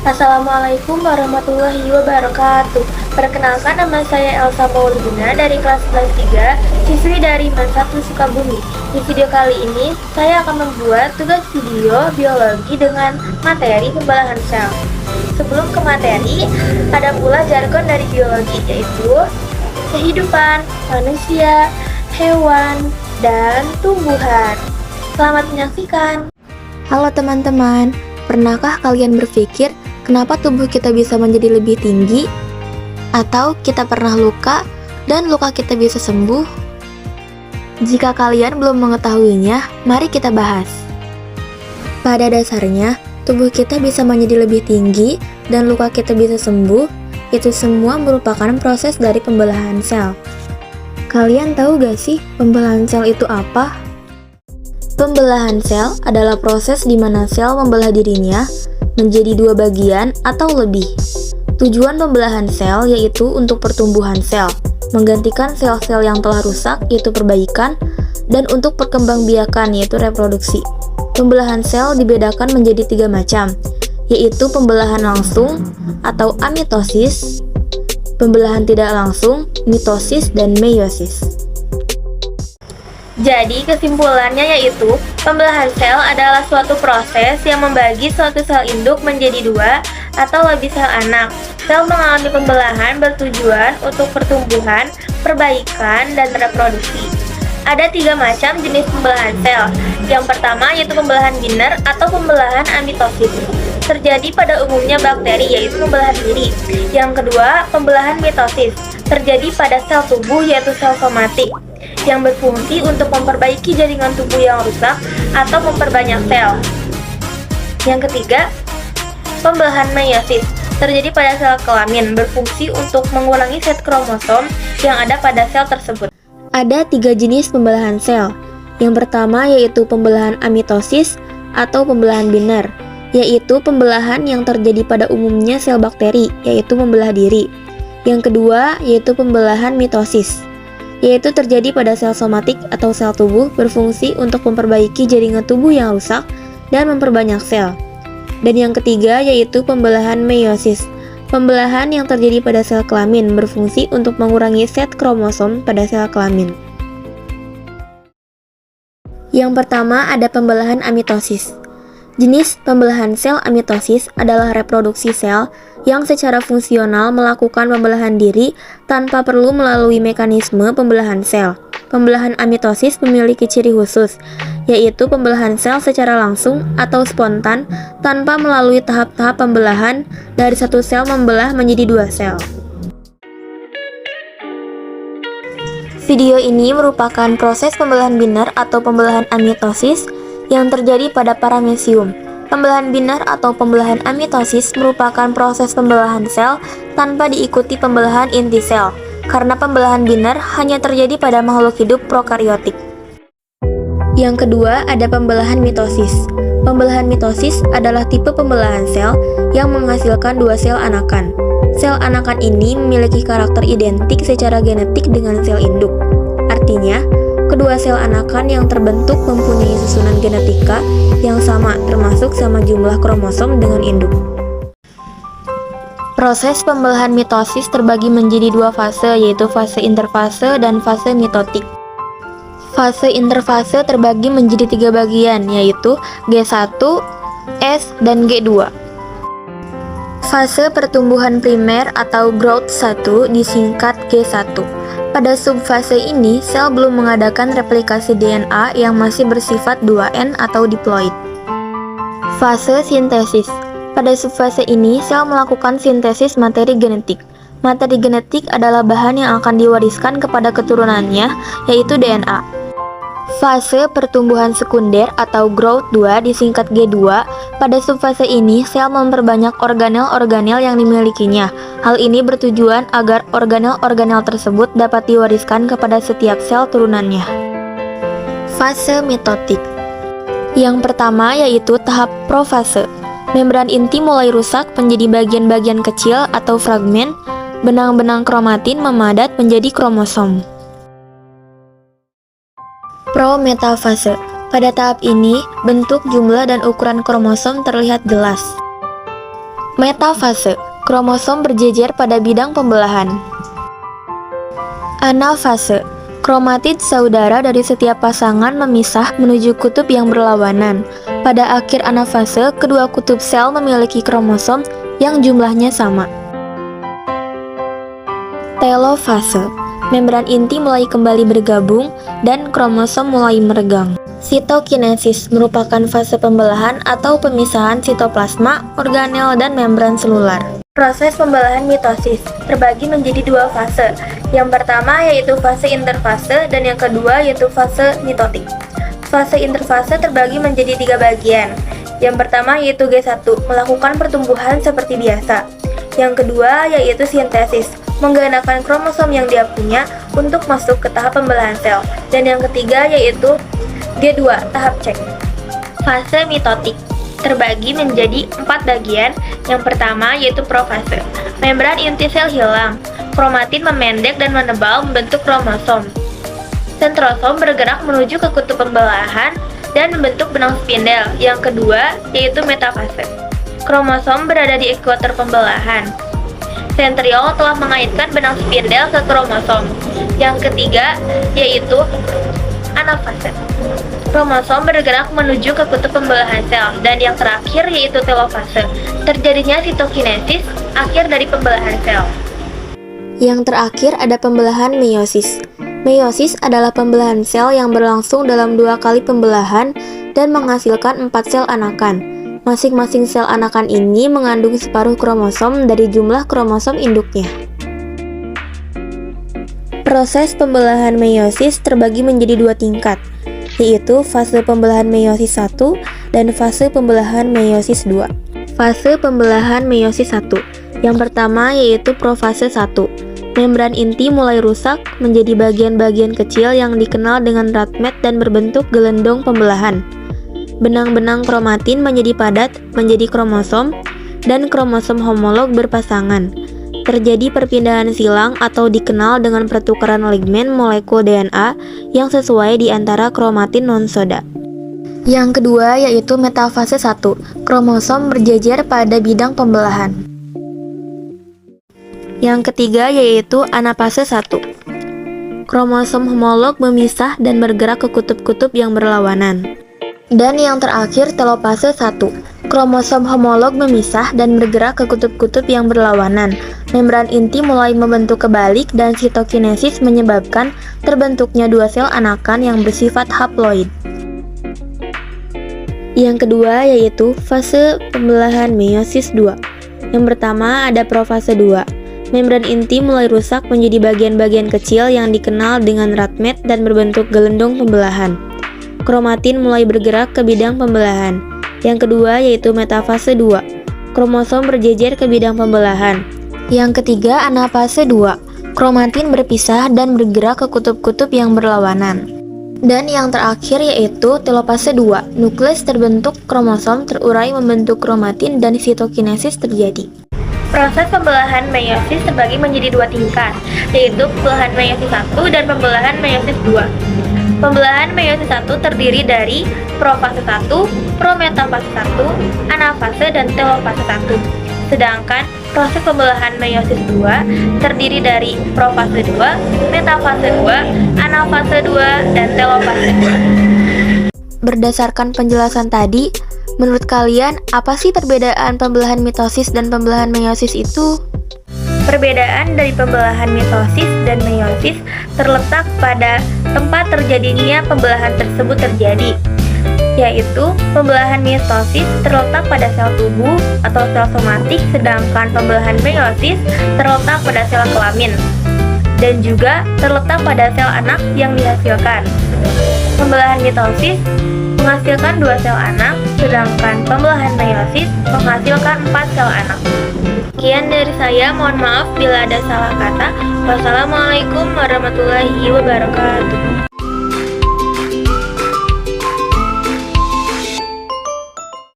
Assalamualaikum warahmatullahi wabarakatuh. Perkenalkan, nama saya Elsa Maulidina dari kelas 3, siswi dari MAN 1 Sukabumi. Di video kali ini, saya akan membuat tugas video biologi dengan materi pembelahan sel. Sebelum ke materi, ada pula jargon dari biologi, yaitu kehidupan, manusia, hewan, dan tumbuhan. Selamat menyaksikan. Halo teman-teman, pernahkah kalian berpikir kenapa tubuh kita bisa menjadi lebih tinggi? Atau kita pernah luka dan luka kita bisa sembuh? Jika kalian belum mengetahuinya, mari kita bahas. Pada dasarnya, tubuh kita bisa menjadi lebih tinggi dan luka kita bisa sembuh. Itu semua merupakan proses dari pembelahan sel. Kalian tahu gak sih pembelahan sel itu apa? Pembelahan sel adalah proses di mana sel membelah dirinya menjadi dua bagian atau lebih. Tujuan pembelahan sel yaitu untuk pertumbuhan sel, menggantikan sel-sel yang telah rusak yaitu perbaikan, dan untuk perkembangbiakan yaitu reproduksi. Pembelahan sel dibedakan menjadi 3 macam, yaitu pembelahan langsung atau amitosis, pembelahan tidak langsung, mitosis, dan meiosis. Jadi, kesimpulannya yaitu, pembelahan sel adalah suatu proses yang membagi suatu sel induk menjadi 2 atau lebih sel anak. Sel mengalami pembelahan bertujuan untuk pertumbuhan, perbaikan, dan reproduksi. Ada 3 macam jenis pembelahan sel. Yang pertama yaitu pembelahan Binner atau pembelahan amitosis. Terjadi pada umumnya bakteri, yaitu pembelahan diri. Yang kedua, pembelahan mitosis. Terjadi pada sel tubuh, yaitu sel somatik, yang berfungsi untuk memperbaiki jaringan tubuh yang rusak atau memperbanyak sel. Yang ketiga, pembelahan meiosis. Terjadi pada sel kelamin, berfungsi untuk mengurangi set kromosom yang ada pada sel tersebut. Ada 3 jenis pembelahan sel. Yang pertama yaitu pembelahan amitosis atau pembelahan Binner, yaitu pembelahan yang terjadi pada umumnya sel bakteri, yaitu membelah diri. Yang kedua yaitu pembelahan mitosis, yaitu terjadi pada sel somatik atau sel tubuh, berfungsi untuk memperbaiki jaringan tubuh yang rusak dan memperbanyak sel. Dan yang ketiga yaitu pembelahan meiosis, pembelahan yang terjadi pada sel kelamin, berfungsi untuk mengurangi set kromosom pada sel kelamin. Yang pertama ada pembelahan amitosis. Jenis pembelahan sel amitosis adalah reproduksi sel yang secara fungsional melakukan pembelahan diri tanpa perlu melalui mekanisme pembelahan sel. Pembelahan amitosis memiliki ciri khusus, yaitu pembelahan sel secara langsung atau spontan tanpa melalui tahap-tahap pembelahan dari satu sel membelah menjadi 2 sel. Video ini merupakan proses pembelahan Binner atau pembelahan amitosis yang terjadi pada paramecium. Pembelahan Binner atau pembelahan amitosis merupakan proses pembelahan sel tanpa diikuti pembelahan inti sel, karena pembelahan Binner hanya terjadi pada makhluk hidup prokariotik. Yang kedua ada pembelahan mitosis. Pembelahan mitosis adalah tipe pembelahan sel yang menghasilkan 2 sel anakan. Sel anakan ini memiliki karakter identik secara genetik dengan sel induk. Artinya, kedua sel anakan yang terbentuk mempunyai susunan genetika yang sama, termasuk sama jumlah kromosom dengan induk. Proses pembelahan mitosis terbagi menjadi 2 fase, yaitu fase interfase dan fase mitotik. Fase interfase terbagi menjadi 3 bagian, yaitu G1, S, dan G2. Fase pertumbuhan primer atau growth 1 disingkat G1. Pada subfase ini, sel belum mengadakan replikasi DNA yang masih bersifat 2N atau diploid. Fase sintesis. Pada subfase ini, sel melakukan sintesis materi genetik. Materi genetik adalah bahan yang akan diwariskan kepada keturunannya, yaitu DNA. Fase pertumbuhan sekunder atau growth 2 disingkat G2. Pada subfase ini, sel memperbanyak organel-organel yang dimilikinya. Hal ini bertujuan agar organel-organel tersebut dapat diwariskan kepada setiap sel turunannya. Fase mitotik. Yang pertama yaitu tahap profase. Membran inti mulai rusak menjadi bagian-bagian kecil atau fragmen. Benang-benang kromatin memadat menjadi kromosom. Prometafase. Pada tahap ini, bentuk, jumlah, dan ukuran kromosom terlihat jelas. Metafase, kromosom berjejer pada bidang pembelahan. Anafase, kromatid saudara dari setiap pasangan memisah menuju kutub yang berlawanan. Pada akhir anafase, kedua kutub sel memiliki kromosom yang jumlahnya sama. Telofase, membran inti mulai kembali bergabung dan kromosom mulai meregang. Sitokinesis merupakan fase pembelahan atau pemisahan sitoplasma, organel, dan membran selular. Proses pembelahan mitosis terbagi menjadi dua fase. Yang pertama yaitu fase interfase dan yang kedua yaitu fase mitotik. Fase interfase terbagi menjadi tiga bagian. Yang pertama yaitu G1, melakukan pertumbuhan seperti biasa. Yang kedua yaitu sintesis, menggandakan kromosom yang dia punya untuk masuk ke tahap pembelahan sel. Dan yang ketiga yaitu G2, tahap cek. Fase mitotik terbagi menjadi 4 bagian. Yang pertama yaitu profase. Membran inti sel hilang, kromatid memendek dan menebal membentuk kromosom. Sentrosom bergerak menuju ke kutub pembelahan dan membentuk benang spindel. Yang kedua yaitu metafase. Kromosom berada di ekuator pembelahan. Sentriol telah mengaitkan benang spindel ke kromosom. Yang ketiga yaitu anafase. Kromosom bergerak menuju ke kutub pembelahan sel. Dan yang terakhir yaitu telofase. Terjadinya sitokinesis akhir dari pembelahan sel. Yang terakhir ada pembelahan meiosis. Meiosis adalah pembelahan sel yang berlangsung dalam 2 kali pembelahan dan menghasilkan 4 sel anakan. Masing-masing sel anakan ini mengandung separuh kromosom dari jumlah kromosom induknya. Proses pembelahan meiosis terbagi menjadi 2 tingkat, yaitu fase pembelahan meiosis 1 dan fase pembelahan meiosis 2. Fase pembelahan meiosis 1. Yang pertama yaitu profase 1. Membran inti mulai rusak menjadi bagian-bagian kecil yang dikenal dengan radmet dan berbentuk gelendong pembelahan. Benang-benang kromatin menjadi padat menjadi kromosom dan kromosom homolog berpasangan. Terjadi perpindahan silang atau dikenal dengan pertukaran ligmen molekul DNA yang sesuai di antara kromatin non-soda. Yang kedua yaitu metafase 1. Kromosom berjejer pada bidang pembelahan. Yang ketiga yaitu anafase 1. Kromosom homolog memisah dan bergerak ke kutub-kutub yang berlawanan. Dan yang terakhir telopase 1. Kromosom homolog memisah dan bergerak ke kutub-kutub yang berlawanan. Membran inti mulai membentuk kebalik dan sitokinesis menyebabkan terbentuknya 2 sel anakan yang bersifat haploid. Yang kedua yaitu fase pembelahan meiosis 2. Yang pertama ada profase 2. Membran inti mulai rusak menjadi bagian-bagian kecil yang dikenal dengan radmet dan berbentuk gelendong pembelahan. Kromatin mulai bergerak ke bidang pembelahan. Yang kedua yaitu metafase 2. Kromosom berjejer ke bidang pembelahan. Yang ketiga anafase 2. Kromatin berpisah dan bergerak ke kutub-kutub yang berlawanan. Dan yang terakhir yaitu telopase 2. Nukleus terbentuk, kromosom terurai membentuk kromatin dan sitokinesis terjadi. Proses pembelahan meiosis terbagi menjadi 2 tingkat, yaitu pembelahan meiosis 1 dan pembelahan meiosis 2. Pembelahan meiosis 1 terdiri dari profase 1, prometafase 1, anafase, dan telofase 1. Sedangkan proses pembelahan meiosis 2 terdiri dari profase 2, metafase 2, anafase 2, dan telofase 2. Berdasarkan penjelasan tadi, menurut kalian apa sih perbedaan pembelahan mitosis dan pembelahan meiosis itu? Perbedaan dari pembelahan mitosis dan meiosis terletak pada tempat terjadinya pembelahan tersebut terjadi, yaitu pembelahan mitosis terletak pada sel tubuh atau sel somatik, sedangkan pembelahan meiosis terletak pada sel kelamin, dan juga terletak pada sel anak yang dihasilkan. Pembelahan mitosis menghasilkan 2 sel anak, sedangkan pembelahan meiosis menghasilkan 4 sel anak. Sekian dari saya, mohon maaf bila ada salah kata. Wassalamualaikum warahmatullahi wabarakatuh.